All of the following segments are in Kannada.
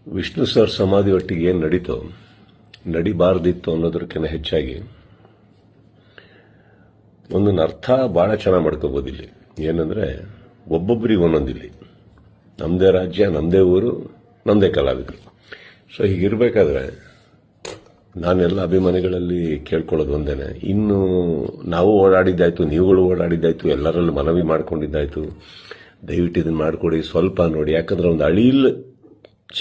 ವಿಷ್ಣು ಸರ್ ಸಮಾಧಿ ಒಟ್ಟಿಗೆ ಏನು ನಡೀತೋ ನಡಿಬಾರ್ದಿತ್ತು ಅನ್ನೋದಕ್ಕಿಂತ ಹೆಚ್ಚಾಗಿ ಒಂದೊಂದು ಅರ್ಥ ಭಾಳ ಚೆನ್ನಾಗಿ ಮಾಡ್ಕೋಬೋದು ಇಲ್ಲಿ. ಏನಂದ್ರೆ ಒಬ್ಬೊಬ್ಬರಿಗೆ ಒಂದೊಂದಿಲ್ಲಿ, ನಮ್ಮದೇ ರಾಜ್ಯ, ನಮ್ಮದೇ ಊರು, ನಮ್ಮದೇ ಕಲಾವಿದರು. ಸೊ ಹೀಗಿರ್ಬೇಕಾದ್ರೆ ನಾನೆಲ್ಲ ಅಭಿಮಾನಿಗಳಲ್ಲಿ ಕೇಳ್ಕೊಳ್ಳೋದು ಒಂದೇನೆ, ಇನ್ನು ನಾವು ಓಡಾಡಿದ್ದಾಯ್ತು, ನೀವುಗಳು ಓಡಾಡಿದ್ದಾಯ್ತು, ಎಲ್ಲರಲ್ಲೂ ಮನವಿ ಮಾಡ್ಕೊಂಡಿದ್ದಾಯ್ತು, ದಯವಿಟ್ಟು ಇದನ್ನು ಮಾಡಿಕೊಡಿ, ಸ್ವಲ್ಪ ನೋಡಿ. ಯಾಕಂದ್ರೆ ಒಂದು ಅಳಿಲ್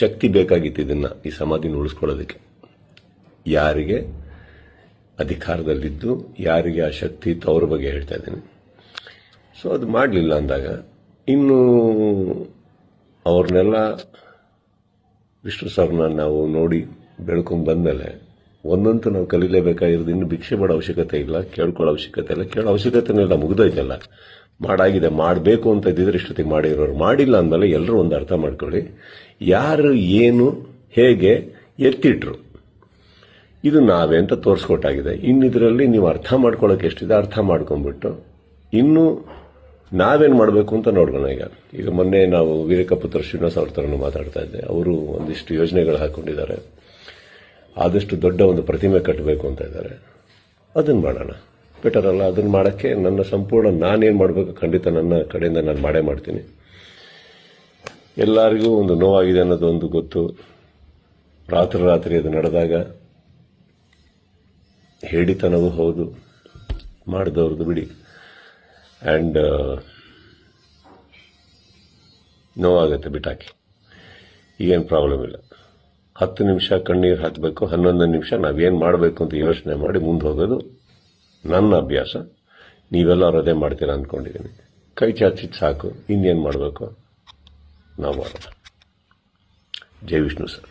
ಶಕ್ತಿ ಬೇಕಾಗಿತ್ತು ಇದನ್ನ ಈ ಸಮಾಧಿನ ಉಳಿಸ್ಕೊಳ್ಳೋದಕ್ಕೆ. ಯಾರಿಗೆ ಅಧಿಕಾರದಲ್ಲಿದ್ದು ಯಾರಿಗೆ ಆ ಶಕ್ತಿ ಇತ್ತು ಅವ್ರ ಬಗ್ಗೆ ಹೇಳ್ತಾ ಇದ್ದೀನಿ. ಸೊ ಅದು ಮಾಡಲಿಲ್ಲ ಅಂದಾಗ ಇನ್ನು ಅವ್ರನ್ನೆಲ್ಲ ವಿಷ್ಣು ಸರ್ನ ನಾವು ನೋಡಿ ಬೆಳ್ಕೊಂಡು ಬಂದಮೇಲೆ ಒಂದಂತೂ ನಾವು ಕಲೀಲೇಬೇಕಾಗಿರೋದು, ಇನ್ನು ಭಿಕ್ಷೆ ಮಾಡೋ ಅವಶ್ಯಕತೆ ಇಲ್ಲ, ಕೇಳ್ಕೊಳ್ಳೋ ಅವಶ್ಯಕತೆ ಇಲ್ಲ, ಕೇಳೋ ಅವಶ್ಯಕತೆನೂ ಇಲ್ಲ, ಮುಗಿದೋಯ್ತಲ್ಲ. ಮಾಡಾಗಿದೆ, ಮಾಡಬೇಕು ಅಂತ ಇದ್ದಿದ್ರೆ ಇಷ್ಟೊತ್ತಿಗೆ ಮಾಡಿರೋರು. ಮಾಡಿಲ್ಲ ಅಂದಮೇಲೆ ಎಲ್ಲರೂ ಒಂದು ಅರ್ಥ ಮಾಡ್ಕೊಳ್ಳಿ, ಯಾರು ಏನು ಹೇಗೆ ಎತ್ತಿಟ್ರು ಇದು ನಾವೇ ಅಂತ ತೋರಿಸ್ಕೊಟ್ಟಾಗಿದೆ. ಇನ್ನಿದ್ರಲ್ಲಿ ನೀವು ಅರ್ಥ ಮಾಡ್ಕೊಳ್ಳೋಕೆ ಎಷ್ಟಿದೆ ಅರ್ಥ ಮಾಡ್ಕೊಂಡ್ಬಿಟ್ಟು ಇನ್ನು ನಾವೇನು ಮಾಡಬೇಕು ಅಂತ ನೋಡ್ಕೋಣ. ಈಗ ಮೊನ್ನೆ ನಾವು ವೀರಕಪುತ್ರ ಶ್ರೀನಿವಾಸ ಅವ್ರ ಥರನೂ ಮಾತಾಡ್ತಾ ಇದ್ದೆ. ಅವರು ಒಂದಿಷ್ಟು ಯೋಜನೆಗಳು ಹಾಕೊಂಡಿದ್ದಾರೆ, ಆದಷ್ಟು ದೊಡ್ಡ ಒಂದು ಪ್ರತಿಮೆ ಕಟ್ಟಬೇಕು ಅಂತ ಇದ್ದಾರೆ. ಅದನ್ನು ಮಾಡೋಣ, ಬೆಟರ್ ಅಲ್ಲ? ಅದನ್ನು ಮಾಡೋಕ್ಕೆ ನನ್ನ ಸಂಪೂರ್ಣ ನಾನೇನು ಮಾಡಬೇಕು ಖಂಡಿತ ನನ್ನ ಕಡೆಯಿಂದ ನಾನು ಮಾಡೇ ಮಾಡ್ತೀನಿ. ಎಲ್ಲರಿಗೂ ಒಂದು ನೋವಾಗಿದೆ ಅನ್ನೋದು ಒಂದು ಗೊತ್ತು. ರಾತ್ರಿ ಅದು ನಡೆದಾಗ ಹೇಳಿತನವೂ ಹೌದು, ಮಾಡಿದವ್ರದ್ದು ಬಿಡಿ. ಆ್ಯಂಡ್ ನೋವಾಗತ್ತೆ, ಬಿಟ್ಟಾಕಿ, ಈಗೇನು ಪ್ರಾಬ್ಲಮ್ ಇಲ್ಲ. 10 ನಿಮಿಷ ಕಣ್ಣೀರು ಹಾಕಬೇಕು, 11 ನಿಮಿಷ ನಾವೇನು ಮಾಡಬೇಕು ಅಂತ ಯೋಚನೆ ಮಾಡಿ ಮುಂದೆ ಹೋಗೋದು ನನ್ನ ಅಭ್ಯಾಸ. ನೀವೆಲ್ಲರೂ ಅದೇ ಮಾಡ್ತೀರಾ ಅಂದ್ಕೊಂಡಿದ್ದೀನಿ. ಕೈ ಚಾಚಿದ್ದು ಸಾಕು, ಇನ್ನೇನು ಮಾಡಬೇಕು ನಾವು ಮಾಡೋಣ. ಜೈ ವಿಷ್ಣು ಸರ್.